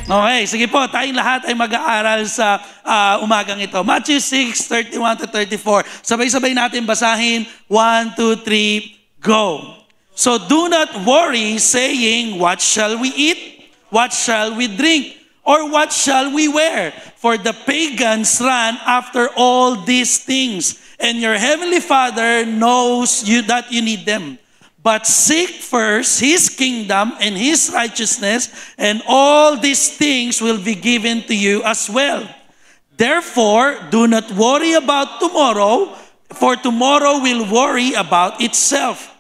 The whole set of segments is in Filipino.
Okay, sige po, tayong lahat ay mag-aaral sa umagang ito. Matthew 6:31-34. Sabay-sabay natin basahin. 1, 2, 3, go. So do not worry saying, what shall we eat? What shall we drink? Or what shall we wear? For the pagans run after all these things, and your heavenly Father knows that you need them. But seek first His kingdom and His righteousness, and all these things will be given to you as well. Therefore, do not worry about tomorrow, for tomorrow will worry about itself.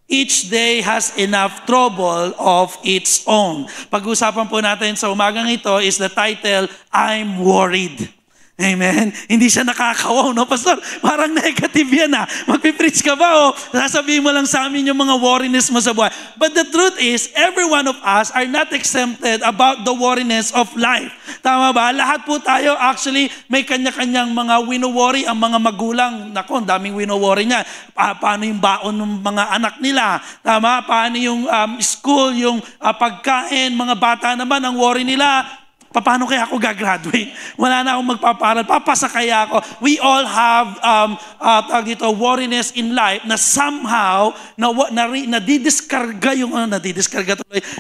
Each day has enough trouble of its own. Pag-usapan po natin sa umagang ito is the title, I'm Worried. Amen? Hindi siya nakakawaw, no? Pastor, parang negative yan, ha? Magpipreach ka ba, o sasabihin mo lang sa amin yung mga worriness mo sa buhay. But the truth is, every one of us are not exempted about the worriness of life. Tama ba? Lahat po tayo, actually, may kanya-kanyang mga wino-worry ang mga magulang. Naku, ang daming wino-worry niya. Paano yung baon ng mga anak nila? Tama? Paano yung school, yung pagkain, mga bata naman, ang worry nila, paano kaya ako gagraduate? Wala na akong magpaparal. Papasa kaya ako? We all have worriness in life na somehow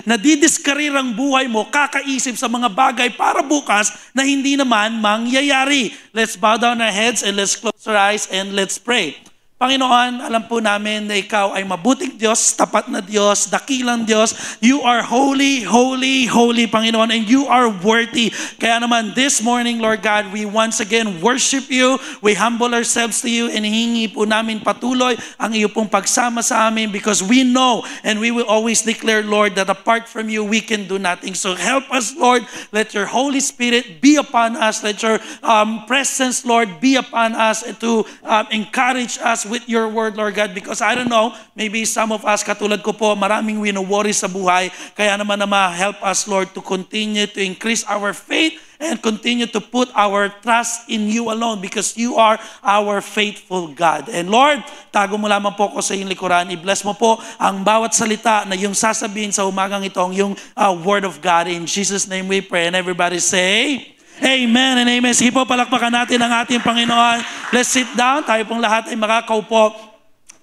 nadidiskarrirang buhay mo, kakaisip sa mga bagay para bukas na hindi naman mangyayari. Let's bow down our heads and let's close our eyes and let's pray. Panginoon, alam po namin na Ikaw ay mabuting Diyos, tapat na Diyos, dakilang Diyos. You are holy, holy, holy, Panginoon, and You are worthy. Kaya naman this morning, Lord God, we once again worship You, we humble ourselves to You, and hingi po namin patuloy ang Iyo pong pagsama sa amin because we know and we will always declare, Lord, that apart from You, we can do nothing. So help us, Lord. Let Your Holy Spirit be upon us. Let Your presence, Lord, be upon us to encourage us with Your word, Lord God, because I don't know, maybe some of us, katulad ko po, maraming wino-worry sa buhay, kaya naman help us, Lord, to continue to increase our faith and continue to put our trust in You alone because You are our faithful God. And Lord, tago mo lamang po ko sa iyong likuran, i-bless mo po ang bawat salita na yung sasabihin sa umagang itong yung word of God. In Jesus' name we pray, and everybody say, Amen and amen. Sige po, palakpakan natin ang ating Panginoon. Let's sit down. Tayo pong lahat ay makakaupo.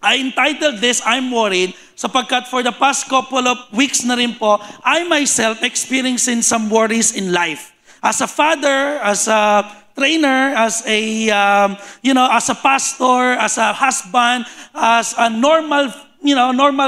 I entitled this, I'm Worried, sapagkat for the past couple of weeks na rin po, I myself experiencing some worries in life. As a father, as a trainer, as a, as a pastor, as a husband, as a normal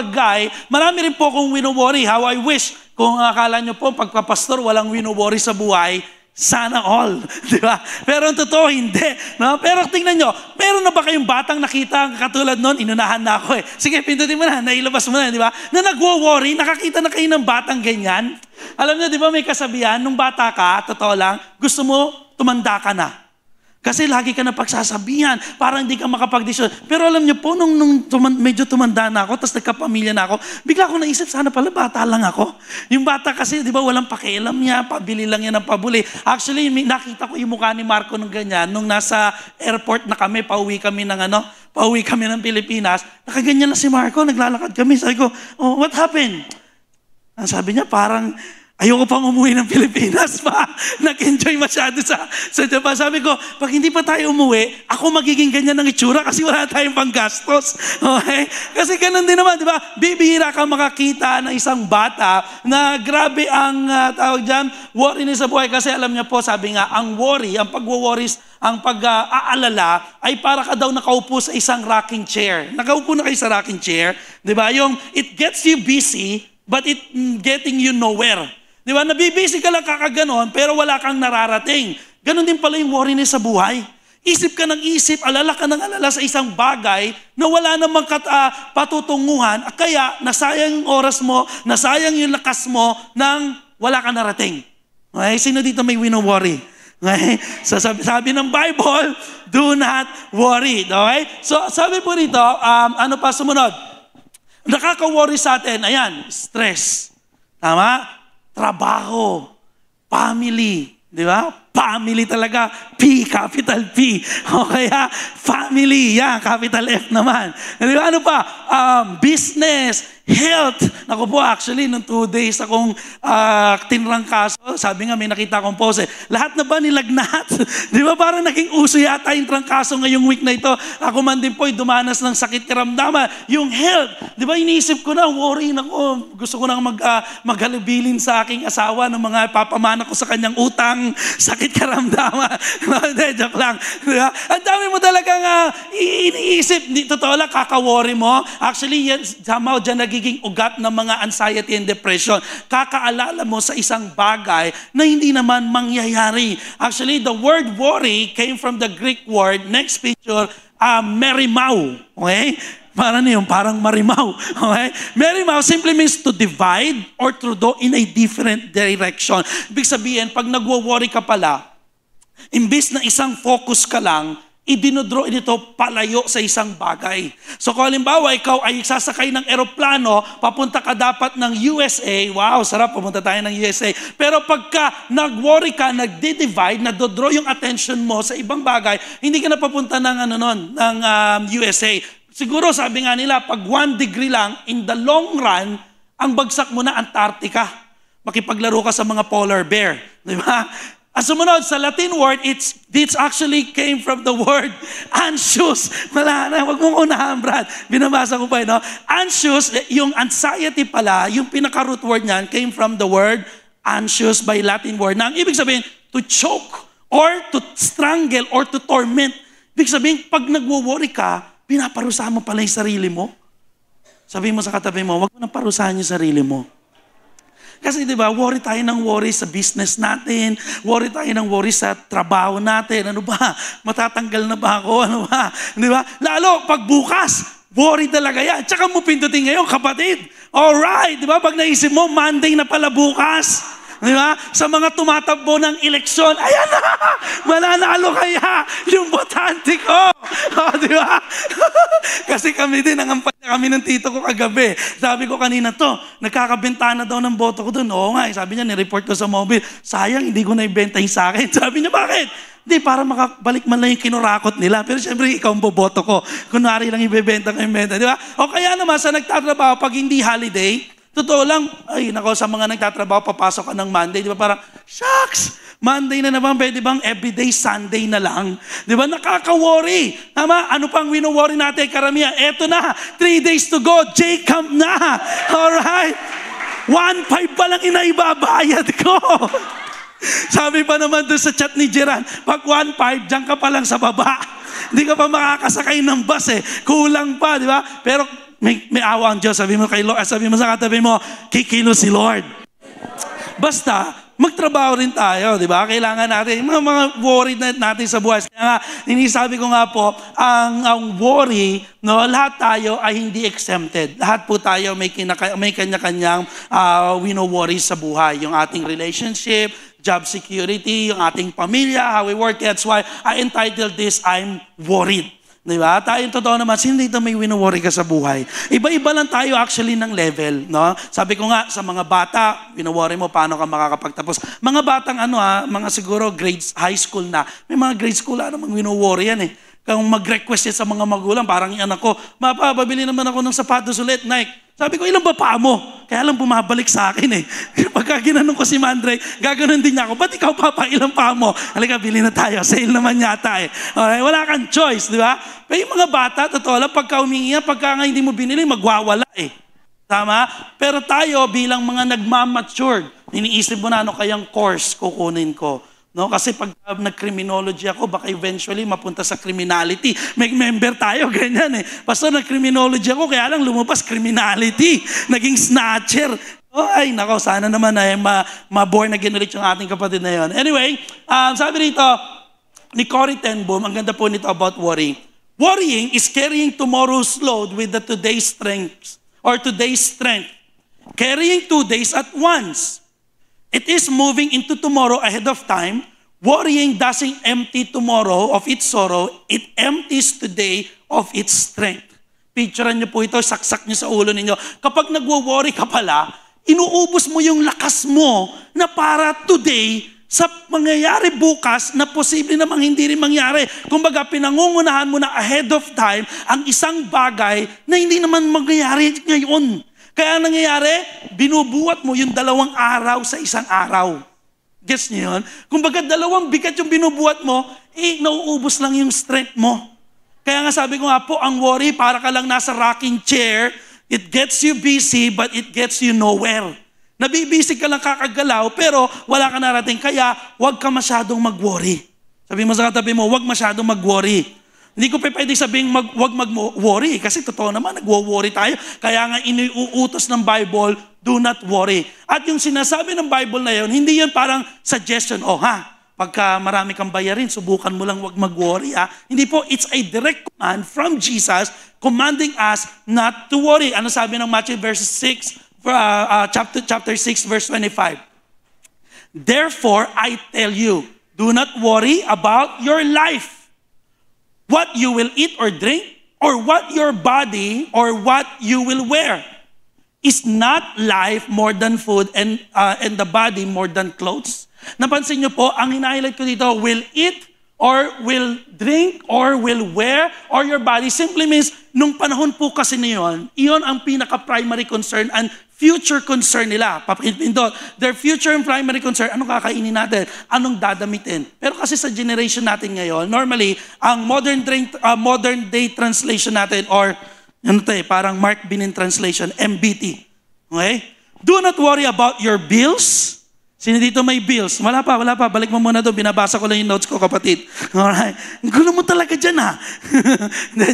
guy, marami rin po akong wino-worry. How I wish, kung akala nyo po, pagpapastor, walang wino-worry sa buhay, sana all, di ba? Pero ang totoo, hindi. No? Pero tingnan nyo, meron na ba kayong batang nakita katulad nun? Inunahan na ako eh. Sige, pindutin mo na, nailabas mo na, di ba? Na nagwo-worry, nakakita na kayo ng batang ganyan. Alam nyo, di ba may kasabihan, nung bata ka, totoo lang, gusto mo, tumanda ka na. Kasi lagi ka na pagsasabihan, parang hindi ka makapag-desisyon. Pero alam niyo po, nung medyo tumanda na ako, tapos nagkapamilya na ako, bigla ko naisip, sana pala bata lang ako. Yung bata kasi, di ba, walang pakialam niya, pabili lang yan ng pabuli. Actually, nakita ko yung mukha ni Marco nung ganyan, nung nasa airport na kami, pauwi kami ng Pilipinas, nakaganyan na si Marco, naglalakad kami. Sabi ko, oh, what happened? Ang sabi niya, parang, ayoko pang umuwi ng Pilipinas pa. Nag-enjoy masyado sa Japan. Sabi ko, pag hindi pa tayo umuwi, ako magiging ganyan ng itsura kasi wala tayong panggastos. Okay? Kasi ganun din naman, di ba? Bibihira ka makakita ng isang bata na grabe ang tawag dyan, worry niya sa buhay. Kasi alam niya po, sabi nga, ang worry, ang pag-worries, ang pag-aalala, ay para ka daw nakaupo sa isang rocking chair. Nakaupo na kayo sa rocking chair. Di ba? Yung it gets you busy, but it getting you nowhere. Di ba? Nabibisi ka lang kakaganon, pero wala kang nararating. Ganon din pala yung worriness sa buhay. Isip ka ng isip, alala ka ng alala sa isang bagay na wala namang patutunguhan, kaya nasayang yung oras mo, nasayang yung lakas mo nang wala kang narating. Okay? Sino dito may wino-worry? Okay? So sabi ng Bible, do not worry. Okay? So sabi po rito, ano pa sumunod? Nakaka-worry sa atin, ayan, stress. Tama? Trabaho, family, di ba? family talaga. P, capital P. O kaya, family. Yan, capital F naman. Di ba? Ano pa? Business, health. Naku po, actually, nung 2 days akong tinrangkaso, sabi nga, may nakita akong post lahat na ba nilagnat? Di ba parang naging uso yata yung trangkaso ngayong week na ito. Ako man din po, dumanas ng sakit karamdaman. Yung health. Di ba, iniisip ko na, worry na ko. Gusto ko nang maghalibilin sa aking asawa ng mga papamana ko sa kanyang utang, sakit karamdaman. Hindi, joke lang. Diba? Ang dami mo talagang iniisip. Totoo lang, kaka-worry mo. Actually, yan, somehow dyan nagiging ugat ng mga anxiety and depression. Kakaalala mo sa isang bagay na hindi naman mangyayari. Actually, the word worry came from the Greek word, next picture, merimau. Okay? Parang marimaw. Okay? Merimau simply means to divide or to go in a different direction. Ibig sabihin, pag nagwo-worry ka pala, imbis na isang focus ka lang, idinodraw ito palayo sa isang bagay. So kung halimbawa, ikaw ay sasakay ng eroplano, papunta ka dapat ng USA, wow, sarap, pumunta tayo ng USA. Pero pagka nag-worry ka, nagdi-divide, nadodraw yung attention mo sa ibang bagay, hindi ka na papunta ng, USA. Siguro sabi nga nila, pag 1 degree lang, in the long run, ang bagsak mo na Antarctica. Makipaglaro ka sa mga polar bear. Di ba? Ang sumunod, sa Latin word, it's actually came from the word anxious. Huwag mong unahan, Brad. Binabasa ko pa, no? Anxious, yung anxiety pala, yung pinaka-root word niyan, came from the word anxious by Latin word. Na ang ibig sabihin, to choke, or to strangle, or to torment. Ibig sabihin, pag nagwo-worry ka, pinaparusahan mo pala yung sarili mo. Sabihin mo sa katabi mo, huwag mo nang parusahan yung sarili mo. Kasi di ba, worry tayo ng worry sa business natin, worry tayo ng worry sa trabaho natin. Ano ba? Matatanggal na ba ako? Ano ba? Di ba? Lalo, pag bukas, worry talaga yan. Tsaka mo pindutin ngayon, kapatid. Alright, di ba? Pag naisip mo, Monday na pala bukas. Di ba? Sa mga tumatakbo ng eleksyon, ayan na! Mananalo kaya yung botante ko! Di ba? Kasi kami din, nangampanya kami ng tito ko kagabi. Sabi ko kanina to, nagkakabentana daw ng boto ko doon. Oo nga, sabi niya, nireport ko sa mobile. Sayang, hindi ko na-ibenta yung sa akin. Sabi niya, bakit? Hindi, para makabalik man lang yung kinurakot nila. Pero siyempre, ikaw ang boboto ko. Kunwari lang ibebenta ko yung benta. Di ba? O kaya naman, sa nagtatrabaho, pag hindi holiday, totoo lang, ay nako, sa mga nagtatrabaho, papasok ka ng Monday, di ba parang, shucks, Monday na naman, pwede bang everyday Sunday na lang? Di ba, nakaka-worry. Tama, ano pang wino-worry natin, karamihan? Eto na, 3 days to go, J-Camp na. Alright? 1.5 pa lang inaibabayad ko. Sabi pa naman doon sa chat ni Jeran, pag 1.5, dyan ka pa lang sa baba. Hindi ka pa makakasakay ng bus Kulang pa, di ba? Pero may awa ang Diyos. Sabi mo kay Lord, sabi mo sa katabi mo, kikilos si Lord. Basta, magtrabaho rin tayo, di ba? Kailangan natin, mga worry natin sa buhay. Kaya nga, inisabi ko nga po, ang worry, no, lahat tayo ay hindi exempted. Lahat po tayo may kanya-kanyang wino-worry sa buhay. Yung ating relationship, job security, yung ating pamilya, how we work. That's why I entitled this, I'm Worried. Diba? Tayo totoo naman, hindi ito may wino-worry ka sa buhay. Iba-iba lang tayo actually ng level. No? Sabi ko nga, sa mga bata, wino-worry mo paano ka makakapagtapos. Mga batang mga siguro grades, high school na. May mga grade school, namang wino-worry yan Kung mag-request yan sa mga magulang, parang yung anak ko, mapababili naman ako ng sapatos ulit, Nike. Sabi ko, ilang ba paa mo? Kaya lang bumabalik sa akin Pagka ginanong ko si Mandre, gaganon din niya ako. Ba't ikaw, Papa, ilang paa mo? Halika, bili na tayo. Sale naman yata Okay, wala kang choice, di ba? Pero yung mga bata, totoo lang, pagka humingi yan, pagka nga hindi mo binili, magwawala Tama? Pero tayo, bilang mga nagmamatured, iniisip mo na ano kayang course kukunin ko. No, kasi pag nag-criminology ako, baka eventually mapunta sa criminality. May member tayo, ganyan Pastor, nag-criminology ako, kaya lang lumabas criminality. Naging snatcher. Ay, nako, sana naman ma-born again ulit yung ating kapatid na yun. Anyway, sabi rito, ni Corrie ten Boom, ang ganda po nito about worrying. Worrying is carrying tomorrow's load with the today's strength, or today's strength. Carrying 2 days at once. It is moving into tomorrow ahead of time. Worrying doesn't empty tomorrow of its sorrow. It empties today of its strength. Picturean niyo po ito, saksak niyo sa ulo ninyo. Kapag nagwo-worry ka pala, inuubos mo yung lakas mo na para today sa mangyayari bukas na posible namang hindi rin mangyari. Kumbaga, pinangungunahan mo na ahead of time ang isang bagay na hindi naman mangyayari ngayon. Kaya nangyayari, binubuhat mo yung 2 araw sa isang araw. Guess niyo yun? Kumbaga, 2 bigat yung binubuhat mo, nauubos lang yung strength mo. Kaya nga sabi ko nga po, ang worry, para ka lang nasa rocking chair, it gets you busy, but it gets you nowhere. Nabibisig ka lang kakagalaw, pero wala ka narating. Kaya, huwag ka masyadong mag-worry. Sabi mo sa katabi mo, huwag masyadong mag-worry. Hindi ko pwede sabihin huwag mag-worry. Kasi totoo naman, nag-worry tayo. Kaya nga iniuutos ng Bible, do not worry. At yung sinasabi ng Bible na yun, hindi yun parang suggestion. Pagka marami kang bayarin, subukan mo lang huwag mag-worry. Hindi po, it's a direct command from Jesus commanding us not to worry. Ano sabi ng Matthew verse 6? Chapter 6, verse 25. Therefore, I tell you, do not worry about your life, what you will eat or drink, or what your body or what you will wear. Is not life more than food and the body more than clothes? Napansin niyo po, ang hina-highlight ko dito, will eat or will drink or will wear or your body simply means nung panahon po kasi na iyon ang pinaka-primary concern and future concern nila. Papindot, their future and primary concern, anong kakainin natin? Anong dadamitin? Pero kasi sa generation natin ngayon, normally, ang modern day translation natin or parang Mark Binin translation, MBT. Okay? Do not worry about your bills. Sino dito may bills? Wala pa. Balik mo muna doon. Binabasa ko lang yung notes ko, kapatid. Alright. Ang gulo mo talaga dyan, ha?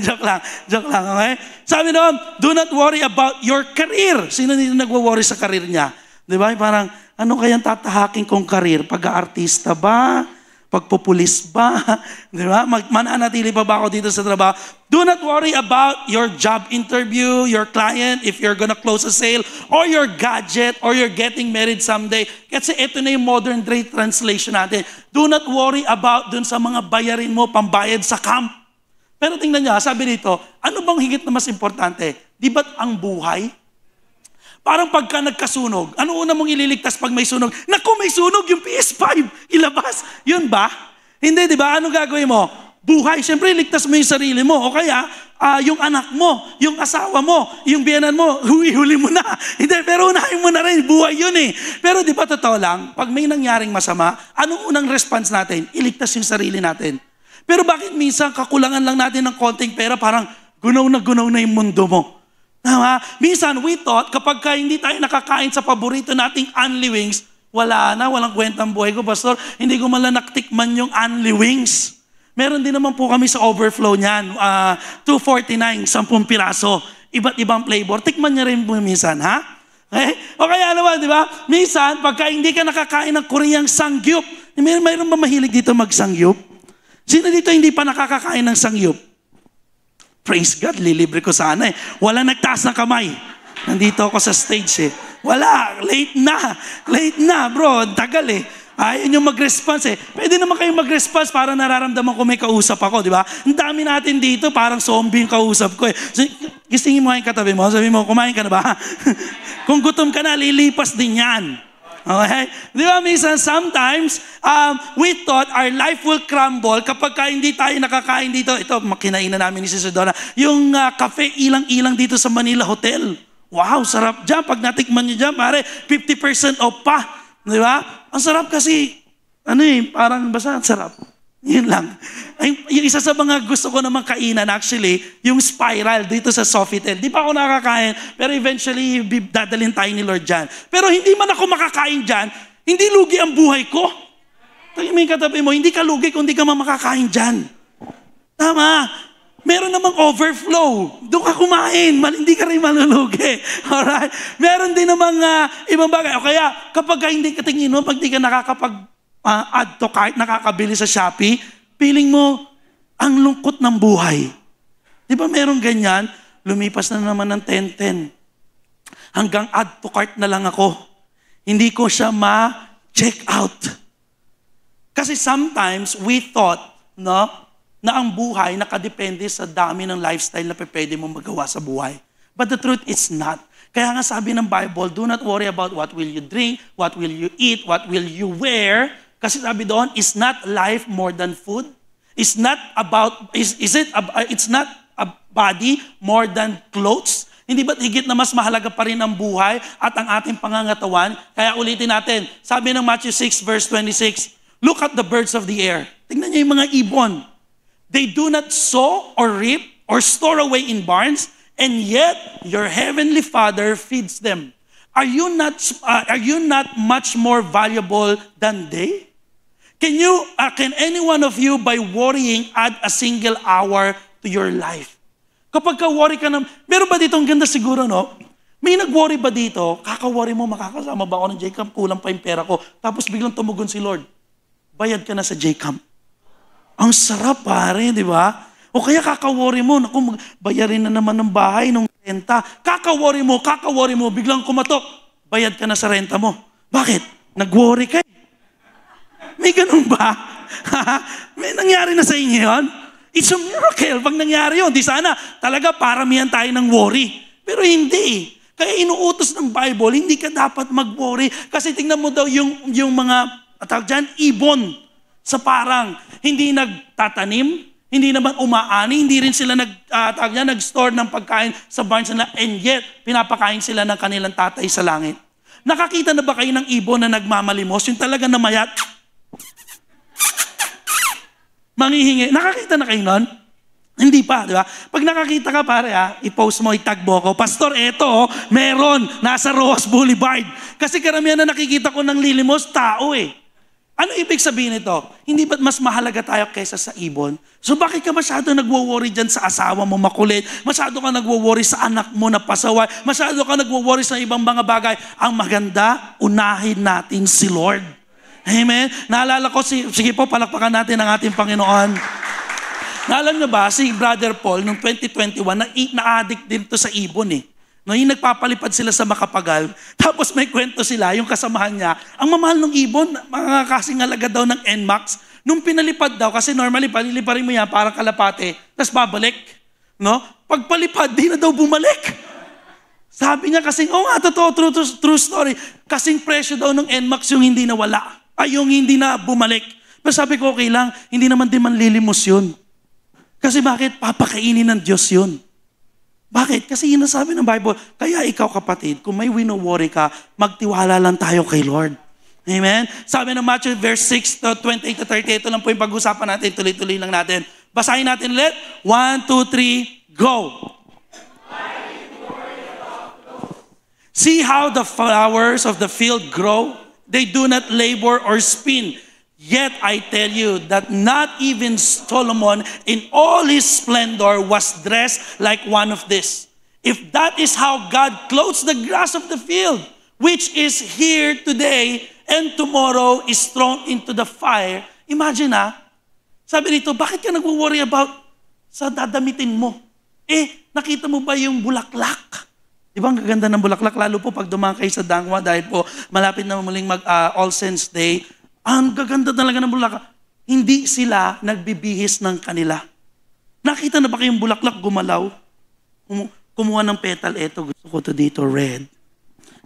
Joke lang, okay? Sabi doon, do not worry about your career. Sino dito nagwo-worry sa career niya? Di ba? Parang, ano kayang tatahakin kong career? Pag-aartista ba? Pagpupulis ba? Di ba? Mananatili pa ba ako dito sa trabaho? Do not worry about your job interview, your client, if you're gonna close a sale, or your gadget, or you're getting married someday. Kasi ito na yung modern day translation natin. Do not worry about dun sa mga bayarin mo, pambayad sa camp. Pero tingnan niyo, sabi dito, ano bang higit na mas importante? Di ba't ang buhay? Parang pagka nagkasunog, ano una mong ililigtas pag may sunog? Naku, may sunog, yung PS5, ilabas. Yun ba? Hindi, di ba? Ano gagawin mo? Buhay. Siyempre, iligtas mo yung sarili mo. O kaya, yung anak mo, yung asawa mo, yung biyanan mo, huli mo na. Hindi, pero unahin mo na rin. Buhay yun eh. Pero di ba totoo lang, pag may nangyaring masama, anong unang response natin? Iligtas yung sarili natin. Pero bakit minsan kakulangan lang natin ng konting pera, parang gunaw na yung mundo mo? Tama? Minsan, we thought, kapag hindi tayo nakakain sa paborito nating Unli Wings, walang kwentang buhay ko, Pastor. Hindi ko man lang naktikman yung Unli Wings. Meron din naman po kami sa overflow niyan. 249, 10 piraso. Iba't ibang flavor. Tikman niya rin po minsan, ha? Okay? O kaya naman, di ba? Minsan, pagka hindi ka nakakain ng Koreang sangyup, mayroon ba mahilig dito mag-sangyup? Sino dito hindi pa nakakakain ng sangyup? Praise God, lilibre ko sana eh. Wala nagtaas ng kamay. Nandito ako sa stage eh. Wala, late na bro, tagal eh. Ayaw nyo mag-response eh. Pwede naman kayo mag-response para nararamdaman ko may kausap ako, di ba? Ang dami natin dito, parang zombie yung kausap ko eh. So, gisingin mo yung katabi mo, sabi mo, kumain ka na ba? Kung gutom ka na, lilipas din yan. Okay? Di ba, minsan, sometimes, we thought our life will crumble kapag hindi tayo nakakain dito. Ito, kinainan namin ni Sister Donna. Yung cafe ilang-ilang dito sa Manila Hotel. Wow, sarap dyan. Pag natikman nyo dyan, pare, 50% off pa. Di ba? Ang sarap kasi, parang basta sarap. Yun lang. Yung isa sa mga gusto ko naman kainan, actually, yung spiral dito sa Sofitel. Di pa ako nakakain, pero eventually, dadalhin tayo ni Lord dyan. Pero hindi man ako makakain dyan, hindi lugi ang buhay ko. May katabi mo, hindi ka lugi kung hindi ka makakain dyan. Tama. Meron namang overflow. Doon ka kumain, hindi ka rin malulugi. Alright? Meron din namang ibang bagay. O kaya, kapag hindi ka tingin mo, pag hindi ka add to cart, nakakabili sa Shopee, feeling mo, ang lungkot ng buhay. Di ba merong ganyan? Lumipas na naman ng 10-10. Hanggang add to cart na lang ako. Hindi ko siya ma-check out. Kasi sometimes, we thought, na ang buhay nakadepende sa dami ng lifestyle na pwede mong magawa sa buhay. But the truth is not. Kaya nga sabi ng Bible, do not worry about what will you drink, what will you eat, what will you wear, Kasi sabi doon, is not life more than food? It's not it's not a body more than clothes? Hindi ba't higit na mas mahalaga pa rin ang buhay at ang ating pangangatawan? Kaya ulitin natin, sabi ng Matthew 6 verse 26, look at the birds of the air. Tingnan niyo yung mga ibon. They do not sow or reap or store away in barns, and yet your heavenly Father feeds them. Are you not much more valuable than they? Can any one of you by worrying add a single hour to your life? Kapag ka-worry ka na, meron ba dito ang ganda siguro, no? May nag-worry ba dito? Kaka-worry mo, makakasama ba ako ng J-Camp? Kulang pa yung pera ko. Tapos biglang tumugon si Lord. Bayad ka na sa J-Camp. Ang sarap pare, di ba? O kaya kaka-worry mo, naku, bayarin na naman ng bahay, ng renta. Kaka-worry mo, biglang kumatok. Bayad ka na sa renta mo. Bakit? Nag-worry ka. May ganun ba? May nangyari na sa inyo yun? It's a miracle pag nangyari yun. Di sana talaga paramihan tayo ng worry. Pero hindi. Kaya inuutos ng Bible, hindi ka dapat mag-worry. Kasi tingnan mo daw yung mga ibon sa parang hindi nagtatanim, hindi naman umaani, hindi rin sila nag-store ng pagkain sa barns nila, and yet pinapakain sila ng kanilang tatay sa langit. Nakakita na ba kayo ng ibon na nagmamalimos? Yung talaga na mayat, manghihingi. Nakakita na kayo nun? Hindi pa, di ba? Pag nakakita ka pare, i-post mo, itag mo ko, Pastor, eto, meron, nasa Rojas Boulevard. Kasi karamihan na nakikita ko ng lilimos, tao eh. Ano ibig sabihin nito? Hindi ba't mas mahalaga tayo kaysa sa ibon? So bakit ka masyado nagwo-worry dyan sa asawa mo makulit? Masyado ka nagwo-worry sa anak mo na pasaway? Masyado ka nagwo-worry sa ibang mga bagay? Ang maganda, unahin natin si Lord. Amen? Naalala ko, sige po, palakpakan natin ang ating Panginoon. Naalam nyo ba, si Brother Paul, noong 2021, na-addict din to sa ibon eh. No, yung nagpapalipad sila sa Makapagal, tapos may kwento sila, yung kasamahan niya, ang mamahal ng ibon, mga kasing halaga daw ng NMAX, nung pinalipad daw, kasi normally, paliliparin mo yan, parang kalapate, tapos babalik. No? Pagpalipad, di na daw bumalik. Sabi niya kasing, totoo, true story, kasing presyo daw ng NMAX yung hindi nawala. Yung hindi na bumalik. Pero sabi ko, okay lang, hindi naman din manlilimos yun. Kasi bakit? Papakainin ng Diyos yun. Bakit? Kasi yun ang sabi ng Bible. Kaya ikaw kapatid, kung may wino-worry ka, magtiwala lang tayo kay Lord. Amen? Sabi ng Matthew verse 6 to 28 to 30, ito lang po yung pag-usapan natin, tuloy-tuloy lang natin. Basahin natin ulit. 1, 2, 3, go! See how the flowers of the field grow? They do not labor or spin. Yet I tell you that not even Solomon in all his splendor was dressed like one of this. If that is how God clothes the grass of the field, which is here today and tomorrow is thrown into the fire. Imagine sabi nito, bakit ka nagwo-worry about sa dadamitin mo? Nakita mo ba yung bulaklak? Di ba ang gaganda ng bulaklak? Lalo po pag dumaan kayo sa Dangwa dahil po malapit na muling All Saints Day. Ang gaganda talaga ng bulaklak. Hindi sila nagbibihis ng kanila. Nakita na ba kayong bulaklak gumalaw? Kumuha ng petal, eto gusto ko to dito, red.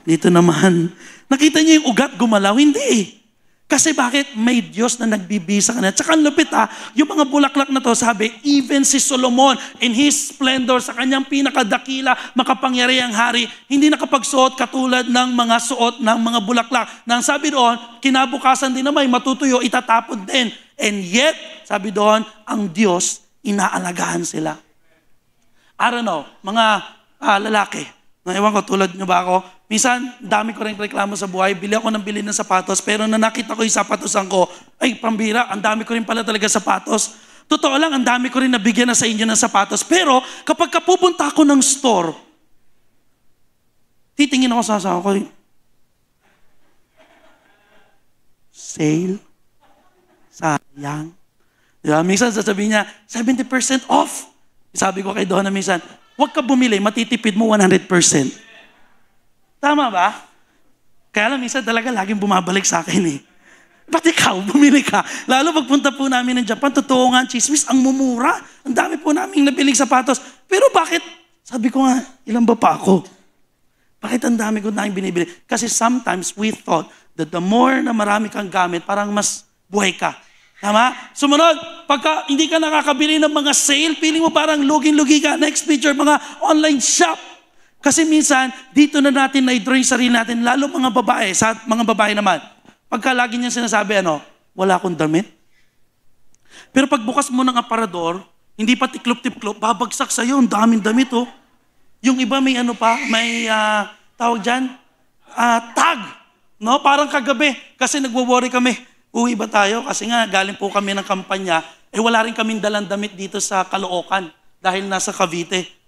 Dito naman. Nakita niyo yung ugat gumalaw? Hindi. Kasi bakit? May Diyos na nagbibihis sa kanila. Tsaka ang lupit yung mga bulaklak na to, sabi, even si Solomon in his splendor, sa kanyang pinakadakila, makapangyarihang hari, hindi nakapagsuot katulad ng mga suot ng mga bulaklak. Nang sabi doon, kinabukasan din naman, matutuyo, itatapon din. And yet, sabi doon, ang Diyos, inaalagaan sila. I don't know, mga lalaki, ewan ko, tulad nyo ba ako? Minsan, dami ko rin reklamo sa buhay. Bili ako ng sapatos, pero na nakita ko yung sapatosan ko, ay, pambira, ang dami ko rin pala talaga sapatos. Totoo lang, ang dami ko rin nabigyan na sa inyo ng sapatos. Pero, kapag kapupunta ako ng store, titingin ako sa asawa ko, sale, sayang. Diba? Minsan sasabihin niya, 70% off. Sabi ko kay Donna minsan, huwag ka bumili, matitipid mo 100%. Tama ba? Kaya lang minsan talaga laging bumabalik sa akin Ba't ikaw, bumili ka? Lalo pagpunta po namin ng Japan, totoo nga, chismis, ang mumura. Ang dami po namin nabiling sapatos. Pero bakit? Sabi ko nga, ilan ba pa ako? Bakit ang dami ko na binibili? Kasi sometimes we thought that the more na marami kang gamit, parang mas buhay ka. Tama? Sumunod, pagka hindi ka nakakabili ng mga sale, feeling mo parang lugin-lugi ka. Next picture, mga online shop. Kasi minsan, dito na natin na-draw yung sarili natin, lalo mga babae, sa mga babae naman. Pagka lagi niya sinasabi, wala akong damit. Pero pagbukas mo ng aparador, hindi pa tiklop-tiklop, babagsak sa'yo, ang daming damit, oh. Yung iba may tawag dyan, tag. No? Parang kagabi, kasi nagwo-worry kami. Uwi ba tayo? Kasi nga, galing po kami ng kampanya, wala rin kaming dalang damit dito sa Caloocan dahil nasa Cavite.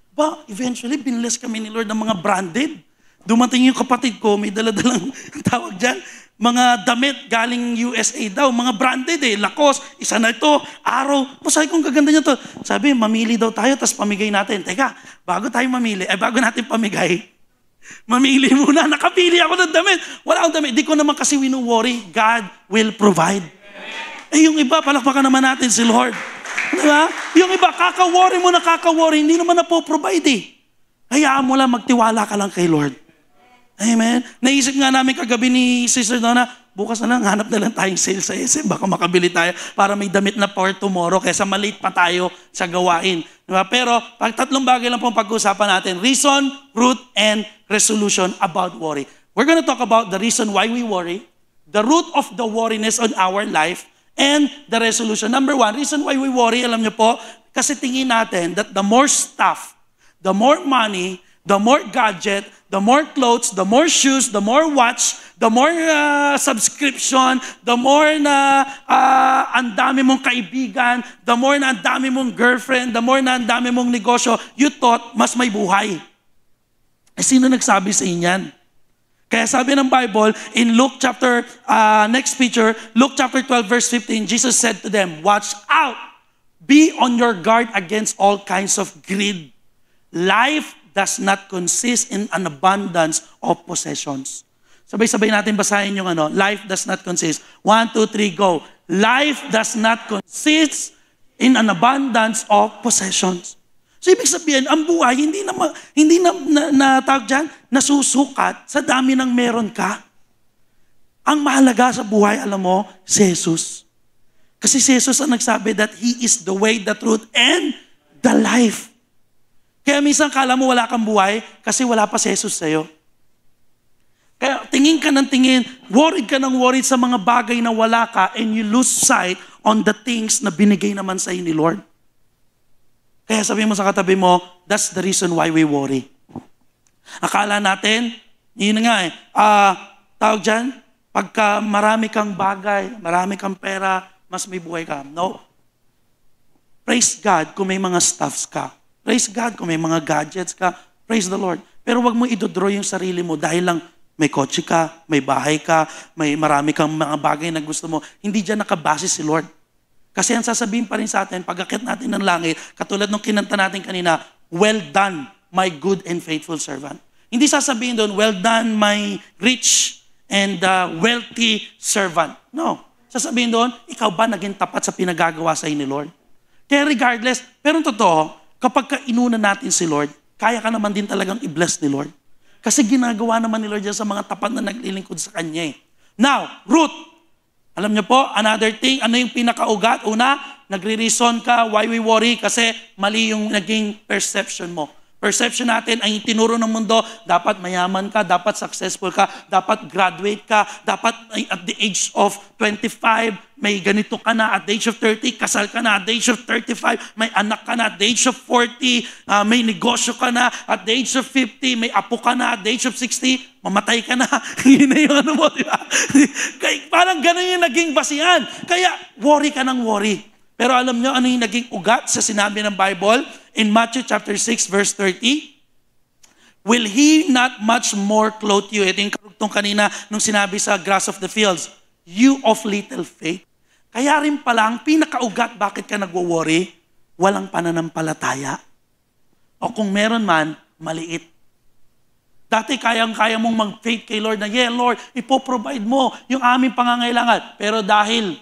Eventually, binless kami ni Lord ng mga branded. Dumating yung kapatid ko, may daladalang tawag dyan, mga damit galing USA daw, mga branded Lacoste, isa na ito, Arrow. Sabi kong kaganda niya to. Sabi, mamili daw tayo, tapos pamigay natin. Teka, bago tayo mamili, bago natin pamigay, mamili muna, nakapili ako ng damit. Wala akong damit. Di ko naman kasi winu-worry. God will provide. Yung iba, palakpakan naman natin si Lord. Diba? Yung iba, kakaka-worry, hindi naman na po provide Hayaan mo lang, magtiwala ka lang kay Lord. Amen? Naisip nga namin kagabi ni Sister Donna, bukas na lang, hanap na lang tayong sale sa SM. Baka makabili tayo para may damit na for tomorrow kaysa malate pa tayo sa gawain. Diba? Pero, tatlong bagay lang pong pag-uusapan natin. Reason, root, and resolution about worry. We're gonna talk about the reason why we worry, the root of the worriness on our life, and the resolution. Number one, reason why we worry, alam niyo po, kasi tingin natin that the more stuff, the more money, the more gadget, the more clothes, the more shoes, the more watch, the more subscription, the more na ang dami mong kaibigan, the more na ang dami mong girlfriend, the more na ang dami mong negosyo, you thought mas may buhay. Sino nagsabi sa inyan? Kaya sabi ng Bible, in Luke chapter, next picture, Luke chapter 12 verse 15, Jesus said to them, watch out, be on your guard against all kinds of greed. Life does not consist in an abundance of possessions. Sabay-sabay natin basahin yung life does not consist. 1, 2, 3, go. Life does not consist in an abundance of possessions. So ibig sabihin, ang buhay hindi na tawag dyan, nasusukat sa dami ng meron ka. Ang mahalaga sa buhay, alam mo, si Jesus. Kasi si Jesus ang nagsabi that He is the way, the truth, and the life. Kaya minsan kala mo wala kang buhay kasi wala pa si Jesus sa'yo. Kaya tingin ka ng tingin, worried ka ng worried sa mga bagay na wala ka and you lose sight on the things na binigay naman sa'yo ni Lord. Kaya sabihin mo sa katabi mo, that's the reason why we worry. Akala natin, yun nga tawag dyan, pagka marami kang bagay, marami kang pera, mas may buhay ka. No. Praise God kung may mga stuffs ka. Praise God kung may mga gadgets ka. Praise the Lord. Pero wag mo idodraw yung sarili mo dahil lang may kotse ka, may bahay ka, may marami kang mga bagay na gusto mo. Hindi dyan nakabase si Lord. Kasi ang sasabihin pa rin sa atin, pag-akit natin ng langit, katulad nung kinanta natin kanina, well done, my good and faithful servant. Hindi sasabihin doon, well done, my rich and wealthy servant. No. Sasabihin doon, ikaw ba naging tapat sa pinagagawa sa ni Lord? Kaya regardless, pero totoo, kapag inuna natin si Lord, kaya ka naman din talagang i-bless ni Lord. Kasi ginagawa naman ni Lord yan sa mga tapat na naglilingkod sa Kanya. Now, root. Alam niyo po, another thing, ano yung pinakaugat? Una, nagre-reason ka, why we worry? Kasi mali yung naging perception mo. Perception natin ay tinuro ng mundo, dapat mayaman ka, dapat successful ka, dapat graduate ka, dapat at the age of 25, may ganito ka na, at the age of 30, kasal ka na, at the age of 35, may anak ka na, at the age of 40, may negosyo ka na, at the age of 50, may apo ka na, at the age of 60, mamatay ka na. Yun na yung ano mo, di ba? Parang ganun yung naging basihan. Kaya worry ka ng worry. Pero alam nyo ano yung naging ugat sa sinabi ng Bible? In Matthew chapter 6 verse 30, will He not much more clothe you? Ito yung karugtong kanina nung sinabi sa grass of the fields, you of little faith. Kaya rin pala ang pinakaugat bakit ka nagwo-worry, walang pananampalataya. O kung meron man, maliit. Dati kayang-kaya mong mag-faith kay Lord na, yeah Lord, ipoprovide mo yung aming pangangailangan. Pero dahil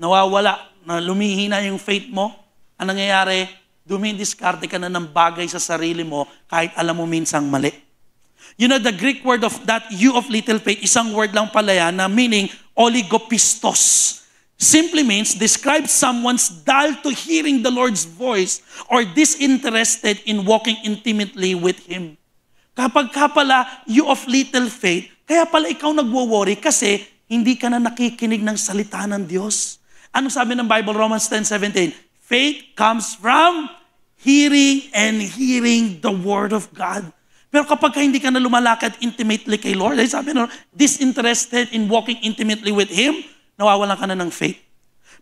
nawawala, na lumihina yung faith mo, ang nangyayari, dumidiskarte ka na ng bagay sa sarili mo kahit alam mo minsang mali. You know, the Greek word of that, you of little faith, isang word lang pala yan na meaning oligopistos. simply means describe someone's dull to hearing the Lord's voice or disinterested in walking intimately with Him. Kapag ka pala you of little faith, kaya pala ikaw nagwo-worry kasi hindi ka na nakikinig ng salita ng Diyos. Ano sabi ng Bible, Romans 10:17? Faith comes from hearing and hearing the Word of God. Pero kapag hindi ka na lumalakad intimately kay Lord, ay sabi na, disinterested in walking intimately with Him, nawawalan ka na ng faith.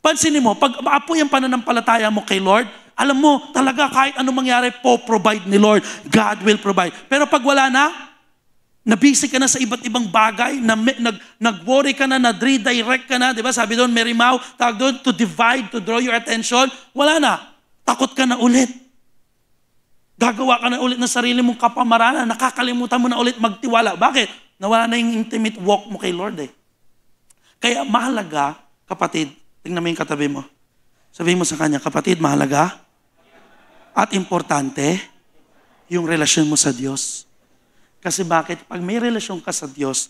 Pansinin mo, pag maapoy ang pananampalataya mo kay Lord, alam mo, talaga kahit anong mangyari, po-provide ni Lord. God will provide. Pero pag wala na, nabisi ka na sa iba't ibang bagay, nag-worry ka na, na-redirect ka na, di ba? Sabi doon, Mary Mau, tawag doon, to divide, to draw your attention, wala na. Takot ka na ulit. Gagawa ka na ulit ng sarili mong kapamaranan, nakakalimutan mo na ulit magtiwala. Bakit? Nawala na yung intimate walk mo kay Lord eh. Kaya mahalaga, kapatid, tingnan mo yung katabi mo. Sabihin mo sa kanya, kapatid, mahalaga at importante yung relasyon mo sa Diyos. Kasi bakit? Pag may relasyon ka sa Diyos,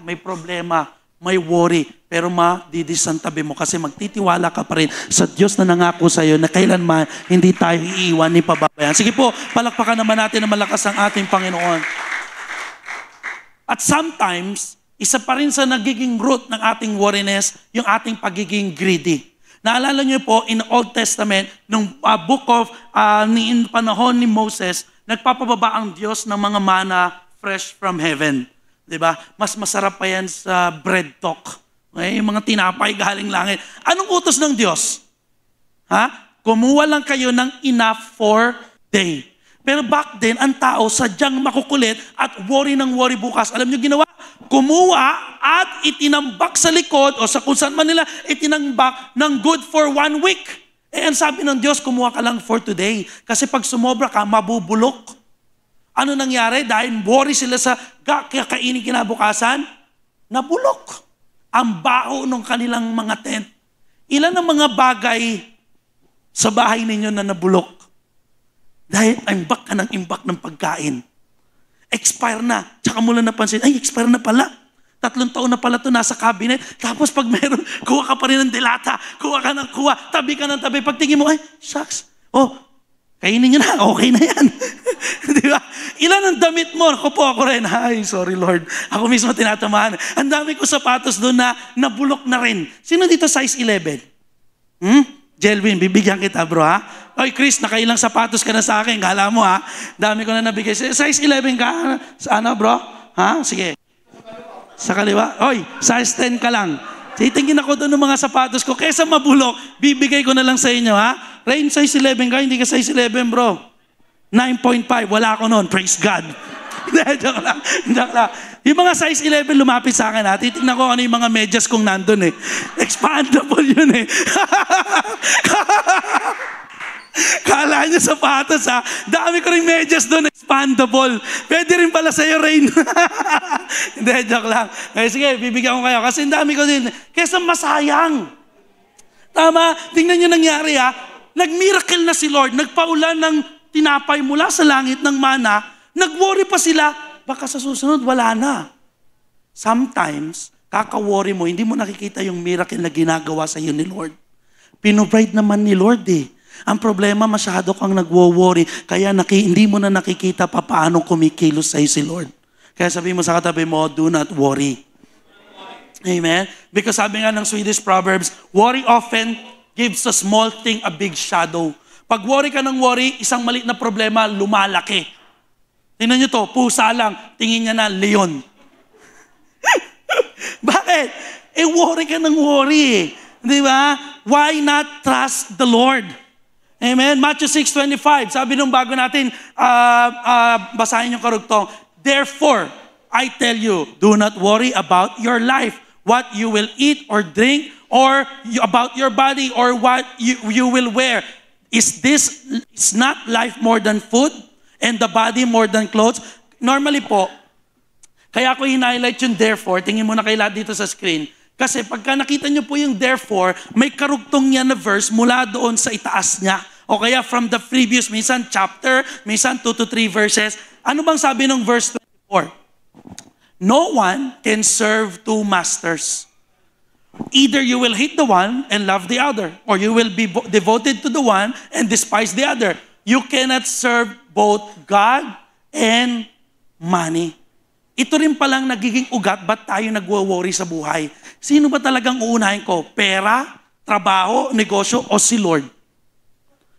may problema, may worry, pero madidisan tabi mo kasi magtitiwala ka pa rin sa Diyos na nangako sa iyo na kailanman hindi tayo iiwan ni pababayaan. Sige po, palakpakan naman natin na malakas ang ating Panginoon. At sometimes, isa pa rin sa nagiging root ng ating worriness, yung ating pagiging greedy. Naalala niyo po, in the Old Testament, nung book of, in panahon ni Moses, nagpapababa ang Diyos ng mga mana fresh from heaven. Diba? Mas masarap pa yan sa bread talk. Okay? Yung mga tinapay galing langit. Anong utos ng Diyos? Kumuha lang kayo ng enough for day. Pero back then, ang tao sadyang makukulit at worry ng worry bukas. Alam niyo ginawa? Kumuha at itinambak sa likod o sa kung saan man nila itinambak ng good for 1 week. Ang sabi ng Diyos, kumuha ka lang for today. Kasi pag sumobra ka, mabubulok. Ano nangyari? Dahil worry sila sa kakainin kinabukasan, nabulok. Ang baho ng kanilang mga tent. Ilan ang mga bagay sa bahay ninyo na nabulok? Dahil imbak ka ng pagkain. Expire na. Tsaka mo lang napansin, expire na pala. 3 taon na pala ito nasa cabinet. Tapos pag meron, kuha ka pa rin ng dilata. Kuha ka ng kuha. Tabi ka ng tabi. Pagtingin mo, shucks. Kainin nyo na. Okay na yan. Di ba? Ilan ang damit mo? Ako rin. Sorry Lord. Ako mismo tinatamaan. Ang dami ko sapatos doon na nabulok na rin. Sino dito size 11? Jelvin, bibigyan kita bro ha? Oy Chris, nakailang sapatos ka na sa akin. Kala mo ha? Dami ko na nabigay. Size 11 ka? Ano bro? Ha? Sige. Sa kaliwa? Oy, size 10 ka lang. Titingin ako doon ng mga sapatos ko. Kesa mabulok, bibigay ko na lang sa inyo ha? Rain, size 11 ka? Hindi ka size 11 bro. 9.5, wala ako noon. Praise God. Joke lang. Yung mga size 11 lumapit sa akin ha. Titignan ko ano yung mga medyas kong nandun eh. Expandable yun eh. Kala niya sapatos ha. Dami ko rin medyas doon. Expandable. Pwede rin pala sa'yo, Rain. Hindi, joke lang. Sige, bibigyan ko kayo. Kasi dami ko din. Kesa masayang. Tama? Tingnan niyo nangyari ha. Nag-miracle na si Lord. Nagpaulan ng tinapay mula sa langit ng mana. Nag-worry pa sila. Baka sa susunod, wala na. Sometimes, kaka-worry mo, hindi mo nakikita yung miracle na ginagawa sa iyo ni Lord. Pinrovide naman ni Lord eh. Ang problema, masyado kang nagwo-worry, kaya hindi mo na nakikita pa paano kumikilos sa iyo si Lord. Kaya sabi mo sa katabi mo, do not worry. Amen? Because sabi nga ng Swedish Proverbs, worry often gives a small thing a big shadow. Pag worry ka ng worry, isang maliit na problema, lumalaki. Tingnan nyo to, pusa lang, tingin niya na leon. Bakit? Worry ka ng worry eh. Di ba? Why not trust the Lord? Amen? Matthew 6:25, sabi nung bago natin, basahin yung karugtong, therefore, I tell you, do not worry about your life, what you will eat or drink, or about your body, or what you will wear. Is not life more than food? And the body more than clothes? Normally po, kaya ko hinighlight yung therefore, tingin mo na kayo lahat dito sa screen, kasi pagka nakita nyo po yung therefore, may karugtong niya na verse mula doon sa itaas niya. O kaya from the previous, minsan chapter, minsan 2 to 3 verses. Ano bang sabi ng verse 24? No one can serve 2 masters. Either you will hate the one and love the other, or you will be devoted to the one and despise the other. You cannot serve both God and money. Ito rin palang nagiging ugat, ba't tayo nagwo-worry sa buhay? Sino ba talagang uunahin ko? Pera, trabaho, negosyo, o si Lord?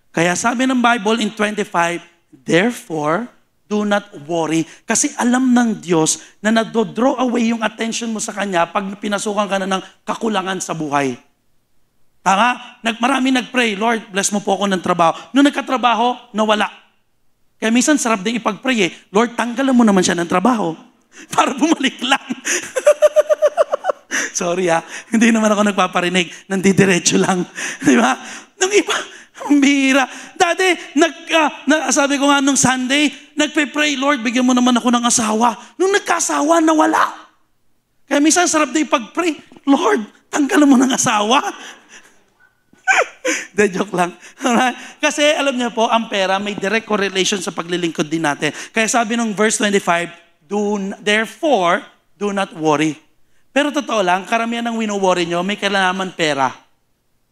Kaya sabi ng Bible in 25, therefore, do not worry. Kasi alam ng Diyos na nagdo-draw away yung attention mo sa Kanya pag pinasukan ka na ng kakulangan sa buhay. Tama? Marami nag-pray, Lord, bless mo po ako ng trabaho. Nung nagkatrabaho, nawala. Kaya minsan sarap din ipag-pray eh, Lord, tanggalan mo naman siya ng trabaho. Para bumalik lang. Sorry hindi naman ako nagpaparinig, nandidiretso lang. Di ba? Nung iba, ang bihira. Dati, sabi ko nga nung Sunday, nagpe-pray, Lord, bigyan mo naman ako ng asawa. Nung nagkasawa, nawala. Kaya minsan sarap din ipag-pray, Lord, tanggalan mo ng asawa. De, joke lang. Kasi alam niyo po, ang pera may direct correlation sa paglilingkod din natin. Kaya sabi nung verse 25, therefore, do not worry. Pero totoo lang, karamihan ng wino-worry nyo, may kailangan pera.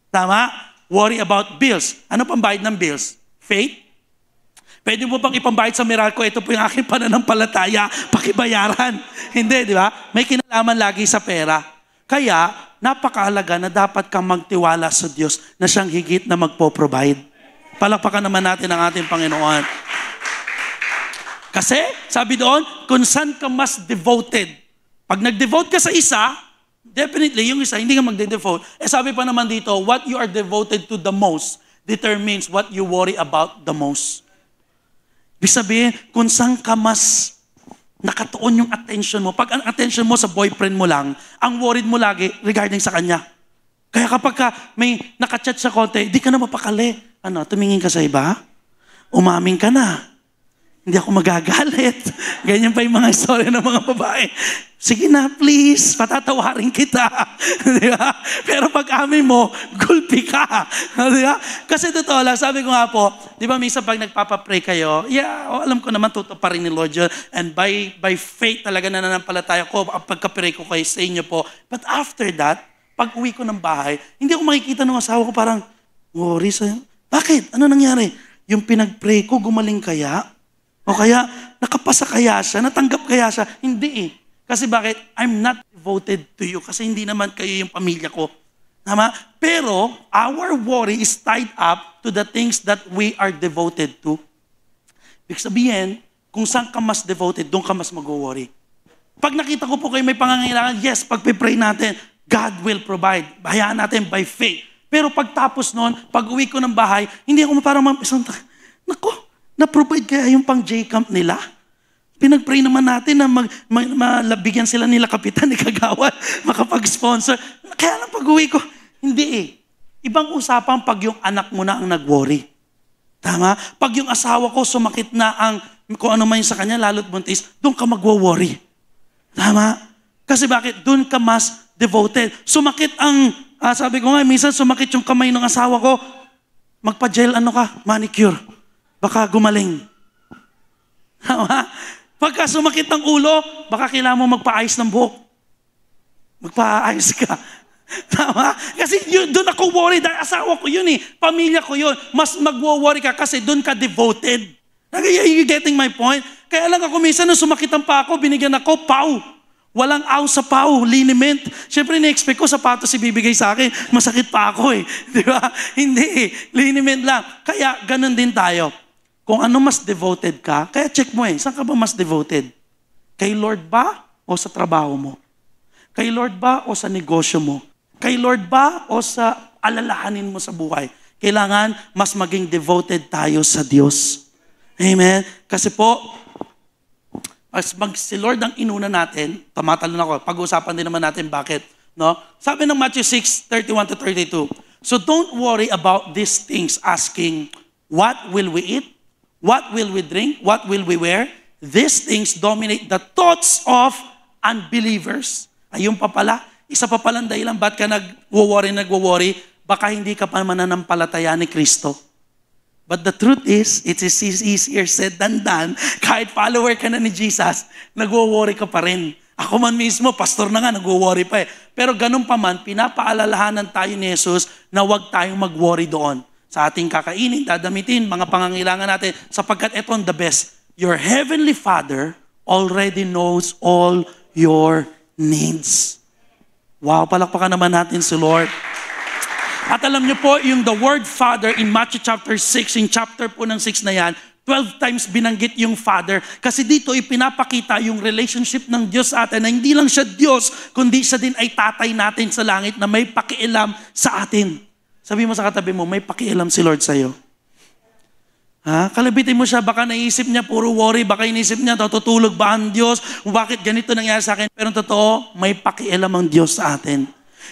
Tama? Worry about bills. Ano pang bayad ng bills? Faith? Pwede mo bang ipambayad sa Miracle? Ito po yung aking pananampalataya, pakibayaran. Hindi, di ba? May kinalaman lagi sa pera. Kaya, napakahalaga na dapat kang magtiwala sa Diyos na siyang higit na magpo-provide. Palakpakan naman natin ang ating Panginoon. Kasi, sabi doon, kung saan ka mas devoted. Pag nag-devote ka sa isa, definitely, yung isa, hindi ka magde-devote. Sabi pa naman dito, what you are devoted to the most determines what you worry about the most. Ibig sabihin, kung saan ka mas nakatuon yung attention mo. Pag ang attention mo sa boyfriend mo lang, ang worried mo lagi regarding sa kanya. Kaya kapag ka may nakachat sa konti, di ka na mapakali. Tumingin ka sa iba? Umamin ka na. Hindi ako magagalit. Ganyan pa yung mga story ng mga babae. Sige na, please, patatawarin kita. Diba? Pero pag amin mo, gulpi ka. Diba? Kasi totoo lang, sabi ko nga po, di ba minsan pag nagpapapray kayo, alam ko naman tutuparin ni Lord yun. And by faith talaga nananampalataya ko, pagka-pray ko kayo sa inyo po. But after that, pag uwi ko ng bahay, hindi ako makikita ng asawa ko parang, worry sa'yo. Bakit? Ano nangyari? Yung pinag-pray ko, gumaling kaya? O kaya, nakapasa kaya siya? Natanggap kaya siya? Hindi eh. Kasi bakit? I'm not devoted to you. Kasi hindi naman kayo yung pamilya ko. Tama? Pero, our worry is tied up to the things that we are devoted to. Ibig sabihin, kung saan ka mas devoted, doon ka mas mag-worry. Pag nakita ko po kayo may pangangailangan, yes, pag-pray natin, God will provide. Hayaan natin by faith. Pero pagtapos noon, pag uwi ko ng bahay, hindi ako parang na-provide kaya yung pang J-Camp nila? Pinag-pray naman natin na malabigyan sila nila kapitan ni Kagawad, makapag-sponsor. Kaya lang pag-uwi ko, hindi eh. Ibang usapan pag yung anak mo na ang nag-worry. Tama? Pag yung asawa ko sumakit na kung ano man yung sa kanya, lalo't buntis, doon ka magwo-worry. Tama? Kasi bakit? Doon ka mas devoted. Sumakit sabi ko nga, minsan sumakit yung kamay ng asawa ko, magpa-gel manicure. Baka gumaling. Tama? Pagka sumakit ng ulo, baka kailangan mo magpa-ayos ng buhok. Magpa-ayos ka. Tama? Kasi doon ako worried. Dahil asawa ko yun eh. Pamilya ko yun. Mas mag-worry ka kasi doon ka devoted. Are you getting my point? Kaya lang ako minsan nung sumakitan pa ako, binigyan ako, pau. Walang aw sa pau, liniment. Siyempre, na-expect ko sapatos ibibigay sa akin. Masakit pa ako eh. Di ba? Hindi eh. Liniment lang. Kaya ganun din tayo. Kung ano mas devoted ka, kaya check mo saan ka ba mas devoted? Kay Lord ba o sa trabaho mo? Kay Lord ba o sa negosyo mo? Kay Lord ba o sa alalahanin mo sa buhay? Kailangan mas maging devoted tayo sa Diyos. Amen? Kasi po, si Lord ang inuna natin, tumatalon ako, pag-uusapan din naman natin bakit. No? Sabi ng Matthew 6:31-32, so don't worry about these things asking, what will we eat? What will we drink? What will we wear? These things dominate the thoughts of unbelievers. Ayun pa pala, isa pa palang dahilan, ba't ka nagwo-worry, baka hindi ka pa mananampalataya ni Kristo. But the truth is, it is easier said than done. Kahit follower ka na ni Jesus, nagwo-worry ka pa rin. Ako man mismo, pastor na nga, nag-worry pa eh. Pero ganun pa man, pinapaalalahanan tayo ni Jesus na huwag tayong mag-worry doon. Sa ating kakainin, dadamitin, mga pangangailangan natin, sapagkat ito ang the best. Your Heavenly Father already knows all your needs. Wow, palakpakan naman natin si Lord. At alam niyo po, yung the word Father in Matthew chapter 6, in chapter po ng 6 na yan, 12 times binanggit yung Father. Kasi dito ipinapakita yung relationship ng Diyos sa atin na hindi lang siya Diyos, kundi siya din ay tatay natin sa langit na may pakialam sa atin. Sabi mo sa katabi mo, may pakialam si Lord sa'yo. Kalabitin mo siya, baka naisip niya puro worry, baka inisip niya, tutulog ba ang Diyos? Bakit ganito nangyari sa akin? Pero totoo, may pakialam ang Diyos sa atin.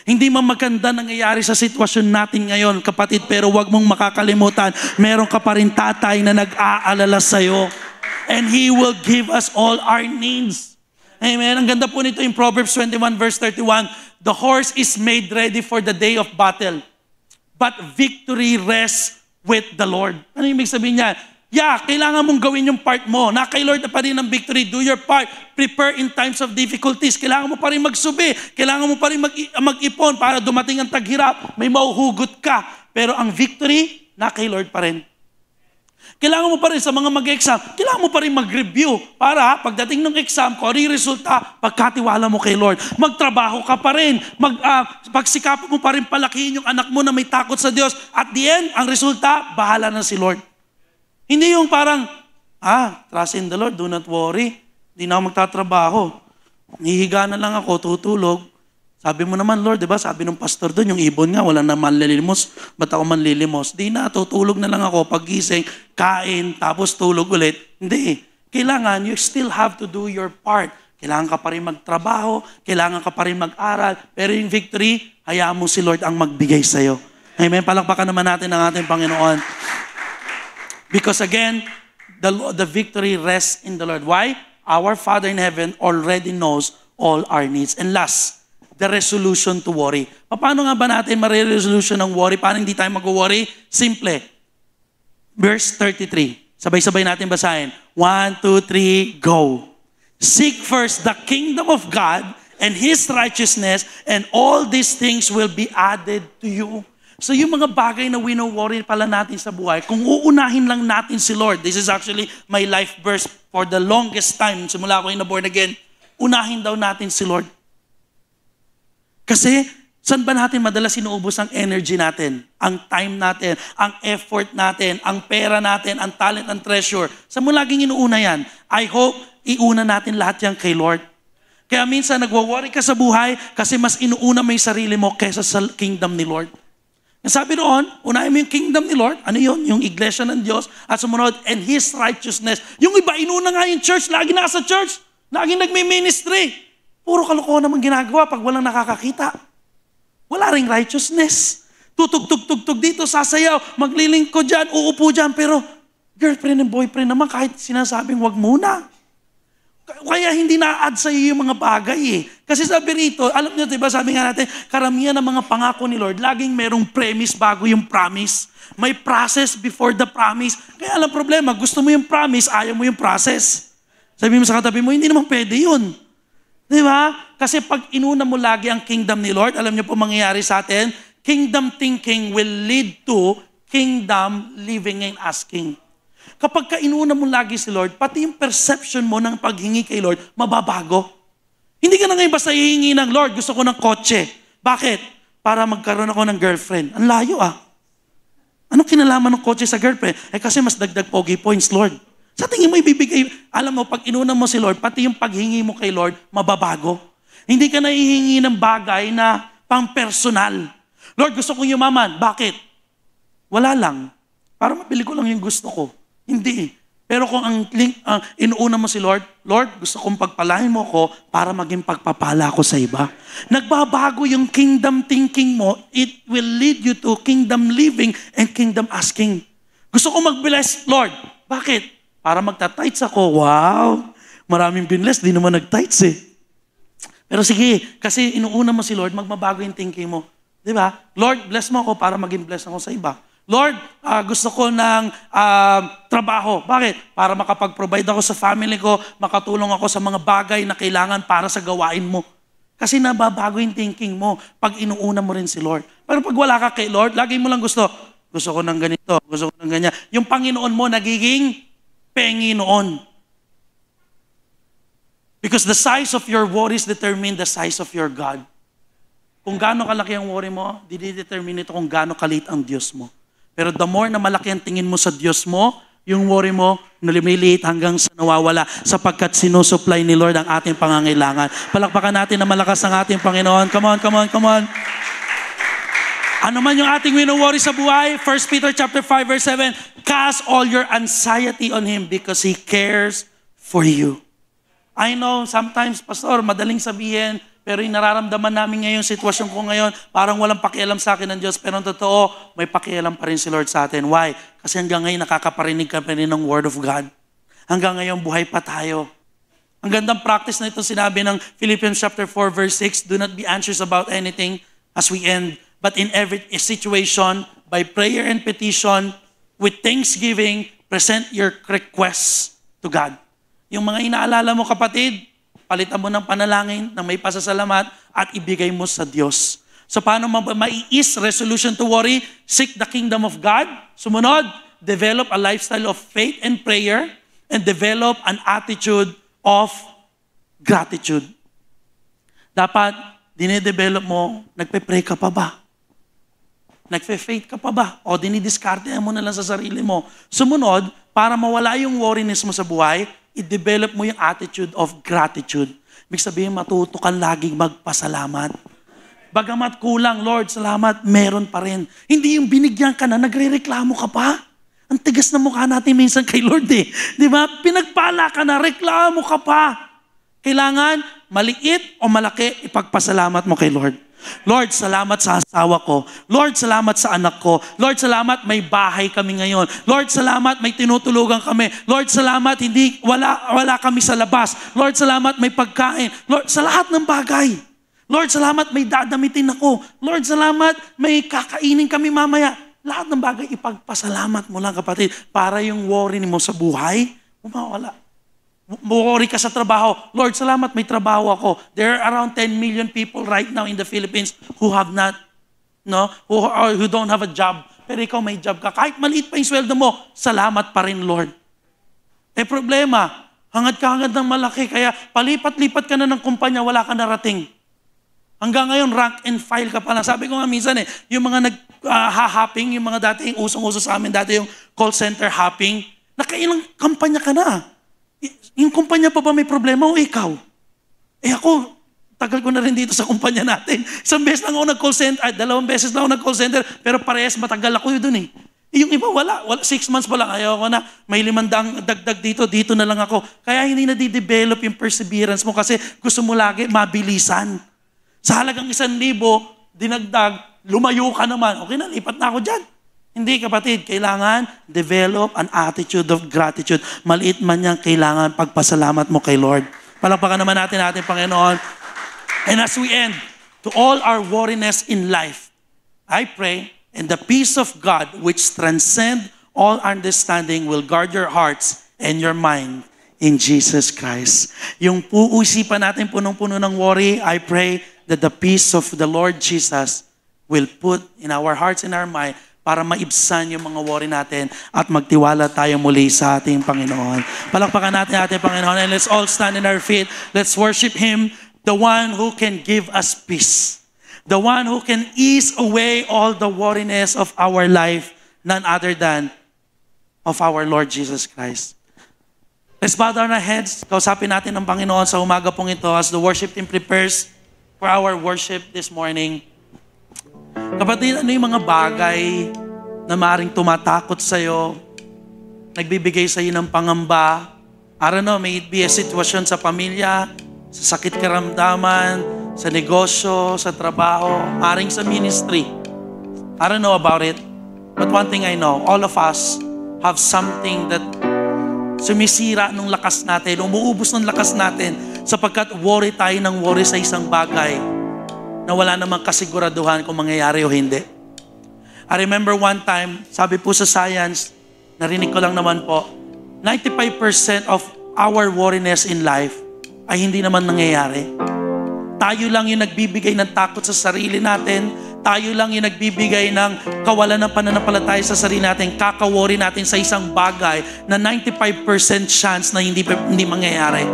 Hindi man maganda nangyayari sa sitwasyon natin ngayon, kapatid, pero wag mong makakalimutan, meron ka pa rin tatay na nag-aalala sa'yo. And He will give us all our needs. Amen. Ang ganda po nito in Proverbs 21 verse 31, the horse is made ready for the day of battle, but victory rests with the Lord. Ano yung ibig sabihin niya? Kailangan mong gawin yung part mo. Na kay Lord na pa rin ang victory. Do your part. Prepare in times of difficulties. Kailangan mo pa rin magsubi. Kailangan mo pa rin mag-ipon para dumating ang taghirap. May mauhugot ka. Pero ang victory, na kay Lord pa rin. Kailangan mo pa rin sa mga mag-exam, kailangan mo pa rin mag-review para pagdating ng exam, kung ano yung resulta, pagkatiwala mo kay Lord. Magtrabaho ka pa rin. Pagsikapan mo pa rin palakihin yung anak mo na may takot sa Diyos. At the end, ang resulta, bahala na si Lord. Hindi yung parang, trust in the Lord, do not worry. Hindi na ako magtatrabaho. Hihiga na lang ako, tutulog. Sabi mo naman, Lord, di ba? Sabi ng pastor doon, yung ibon nga, wala na manlilimos. Ba't ako manlilimos? Di na, tutulog na lang ako. Paggising, kain, tapos tulog ulit. Hindi. Kailangan, you still have to do your part. Kailangan ka pa rin magtrabaho, kailangan ka pa rin mag-aral. Pero yung victory, hayaan mo si Lord ang magbigay sa'yo. Amen. Palakpakan naman natin ang ating Panginoon. Because again, the victory rests in the Lord. Why? Our Father in heaven already knows all our needs. And last, the resolution to worry. Paano nga ba natin ma-resolution ng worry? Paano hindi tayo mag-worry? Simple. Verse 33. Sabay-sabay natin basahin. 1, 2, 3, go. Seek first the kingdom of God and His righteousness, and all these things will be added to you. So yung mga bagay na wino-worry pala natin sa buhay, kung uunahin lang natin si Lord, this is actually my life verse for the longest time, simula ako na born again, unahin daw natin si Lord. Kasi, saan ba natin madalas sinuubos ang energy natin, ang time natin, ang effort natin, ang pera natin, ang talent, ang treasure? Saan mo laging inuuna yan? I hope iuna natin lahat yan kay Lord. Kaya minsan nagwa-worry ka sa buhay kasi mas inuuna mo yung sarili mo kaysa sa kingdom ni Lord. Sabi doon, unahin mo yung kingdom ni Lord. Ano yun? Yung iglesia ng Diyos. At sumunod, and His righteousness. Yung iba, inuna nga yung church. Lagi nasa church. Lagi nagmi-ministry. Puro kalokohan naman ginagawa pag walang nakakakita. Wala ring righteousness. Tutug-tug-tug-tug dito, sasayaw. Maglilingkod dyan, uupo dyan. Pero girlfriend and boyfriend naman, kahit sinasabing wag muna. Kaya hindi na-add sa iyo yung mga bagay eh. Kasi sabi rito, alam niyo, diba, sabi nga natin, karamihan ng mga pangako ni Lord, laging merong premise bago yung promise. May process before the promise. Kaya alam problema, gusto mo yung promise, ayaw mo yung process. Sabi mo sa katabi mo, hindi naman pwede yun. Diba? Kasi pag inuna mo lagi ang kingdom ni Lord, alam niyo po mangyayari sa atin, kingdom thinking will lead to kingdom living and asking. Kapag kainuna mo lagi si Lord, pati yung perception mo ng paghingi kay Lord, mababago. Hindi ka na ngayon basta hihingi ng Lord, gusto ko ng kotse. Bakit? Para magkaroon ako ng girlfriend. Ang layo Anong kinalaman ng kotse sa girlfriend? Kasi mas dagdag pogi points, Lord. Sa tingin mo ibibigay, alam mo, pag inuna mo si Lord, pati yung paghingi mo kay Lord, mababago. Hindi ka na hihingi ng bagay na pang-personal. Lord, gusto kong yumaman. Bakit? Wala lang. Para mabili ko lang yung gusto ko. Hindi. Pero kung inuuna mo si Lord, Lord, gusto kong pagpalain mo ko para maging pagpapala ko sa iba. Nagbabago yung kingdom thinking mo, it will lead you to kingdom living and kingdom asking. Gusto kong mag-bless, Lord. Bakit? Para magta-tights ako. Wow! Maraming binless, di naman nag-tights eh. Pero sige, kasi inuuna mo si Lord, magmabago yung thinking mo. Di ba? Lord, bless mo ako para maging bless ako sa iba. Lord, gusto ko ng trabaho. Bakit? Para makapag-provide ako sa family ko, makatulong ako sa mga bagay na kailangan para sa gawain mo. Kasi nababago yung thinking mo pag inuuna mo rin si Lord. Pero pag wala ka kay Lord, lagi mo lang gusto ko ng ganito, gusto ko ng ganyan. Yung Panginoon mo nagiging Panginoon. Because the size of your worries determine the size of your God. Kung gaano kalaki ang worry mo, didetermine ito kung gaano kalit ang Diyos mo. Pero the more na malaki ang tingin mo sa Diyos mo, yung worry mo, lumiliit hanggang sa nawawala sapagkat sinusupply ni Lord ang ating pangangailangan. Palakpakan natin na malakas ang ating Panginoon. Come on, come on, come on. Ano man yung ating wino-worry sa buhay, 1 Peter chapter 5 verse 7, cast all your anxiety on Him because He cares for you. I know, sometimes, Pastor, madaling sabihin, pero yung nararamdaman namin ngayon, sitwasyon ko ngayon, parang walang pakialam sa akin ng Diyos. Pero ang totoo, may pakialam pa rin si Lord sa atin. Why? Kasi hanggang ngayon nakakaparinig ka pa rin ng Word of God. Hanggang ngayon buhay pa tayo. Ang gandang practice na itong sinabi ng Philippians chapter 4 verse 6, do not be anxious about anything as we end, but in every situation, by prayer and petition, with thanksgiving, present your requests to God. Yung mga inaalala mo, kapatid, palitan mo ng panalangin na may pasasalamat at ibigay mo sa Diyos. So paano mai-ease resolution to worry? Seek the kingdom of God. Sumunod, develop a lifestyle of faith and prayer and develop an attitude of gratitude. Dapat, dinedevelop mo, nagpe-pray ka pa ba? Nagpe-faith ka pa ba? O dinidiskarte mo na lang sa sarili mo. Sumunod, para mawala yung worriness mo sa buhay, i-develop mo yung attitude of gratitude. Ibig sabihin, matuto kang laging magpasalamat. Bagamat kulang, Lord, salamat, meron pa rin. Hindi yung binigyan ka na, nagre-reklamo ka pa. Ang tigas na mukha natin minsan kay Lord eh. Di ba? Pinagpala ka na, reklamo ka pa. Kailangan, maliit o malaki, ipagpasalamat mo kay Lord. Lord, salamat sa asawa ko. Lord, salamat sa anak ko. Lord, salamat may bahay kami ngayon. Lord, salamat may tinutulugan kami. Lord, salamat hindi wala kami sa labas. Lord, salamat may pagkain. Lord, sa lahat ng bagay. Lord, salamat may dadamitin ako. Lord, salamat may kakainin kami mamaya. Lahat ng bagay ipagpasalamat mo lang, kapatid, para yung worry mo sa buhay, umawala. Worry ka sa trabaho. Lord, salamat, may trabaho ako. There are around 10 million people right now in the Philippines who have not, who don't have a job. Pero ikaw may job ka. Kahit maliit pa yung sweldo mo, salamat pa rin, Lord. Problema, hangad ka ng malaki, kaya palipat-lipat ka na ng kumpanya, wala ka narating. Hanggang ngayon, rank and file ka pa lang. Sabi ko nga minsan yung mga nag-hopping, yung mga dati, yung usong-uso sa amin dati, yung call center hopping, nakailang kampanya ka na. Yung kumpanya pa ba may problema o ikaw? Ako, tagal ko na rin dito sa kumpanya natin. Isang beses lang ako nag-call center, 2 beses lang ako nag-call center, pero parehas matagal ako yun dun eh. Yung iba wala, 6 months pa lang, ayaw ko na, may 500 dagdag dito na lang ako. Kaya hindi na di-develop yung perseverance mo kasi gusto mo lagi mabilisan. Sa halagang 1,000, dinagdag, lumayo ka naman, okay na, lipat na ako dyan. Hindi, kapatid, kailangan develop an attitude of gratitude. Maliit man yan, kailangan pagpasalamat mo kay Lord. Palakpakan naman natin ating Panginoon. And as we end, to all our worriness in life, I pray, and the peace of God, which transcend all understanding, will guard your hearts and your mind in Jesus Christ. Yung puusipan natin punong-puno ng worry, I pray that the peace of the Lord Jesus will put in our hearts and our mind para maibsan yung mga worry natin at magtiwala tayo muli sa ating Panginoon. Palakpakan natin ating Panginoon and let's all stand in our feet. Let's worship Him, the one who can give us peace. The one who can ease away all the worriness of our life, none other than of our Lord Jesus Christ. Let's bow down our heads. Kausapin natin ang Panginoon sa umaga pong ito as the worship team prepares for our worship this morning. Kapatid, ano yung mga bagay na maaaring tumatakot sa'yo, nagbibigay sa'yo ng pangamba? I don't know, may it be a sitwasyon sa pamilya, sa sakit karamdaman, sa negosyo, sa trabaho, maaaring sa ministry. I don't know about it, but one thing I know, all of us have something that sumisira ng lakas natin, umuubos ng lakas natin sapagkat worry tayo ng worry sa isang bagay na wala namang kasiguraduhan kung mangyayari o hindi. I remember one time, sabi po sa science, narinig ko lang naman po, 95% of our worriness in life ay hindi naman nangyayari. Tayo lang yung nagbibigay ng takot sa sarili natin. Tayo lang yung nagbibigay ng kawalan ng pananampalataya sa sarili natin. Kaka-worry natin sa isang bagay na 95% chance na hindi mangyayari.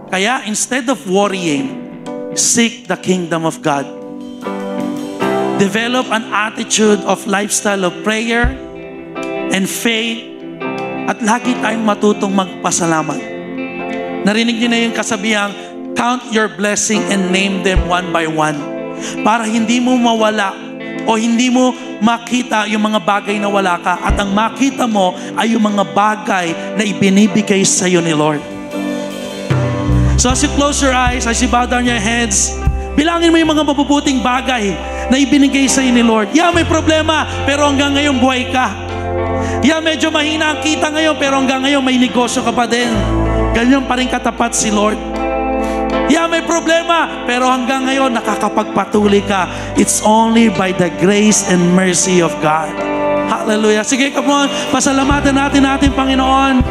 Kaya instead of worrying, seek the kingdom of God. Develop an attitude of lifestyle of prayer and faith at lagi tayong matutong magpasalamat. Narinig niyo na yung kasabihang, count your blessing and name them one by one. Para hindi mo mawala o hindi mo makita yung mga bagay na wala ka at ang makita mo ay yung mga bagay na ibinibigay sa iyo ni Lord. So as you close your eyes, as you bow down your heads, bilangin mo yung mga mabubuting bagay na ibinigay sa iyo ni Lord. Yeah, may problema, pero hanggang ngayon buhay ka. Yeah, medyo mahina ang kita ngayon, pero hanggang ngayon may negosyo ka pa din. Ganyan pa rin katapat si Lord. Yeah, may problema, pero hanggang ngayon nakakapagpatuloy ka. It's only by the grace and mercy of God. Hallelujah. Sige, come on, pasalamatan natin Panginoon.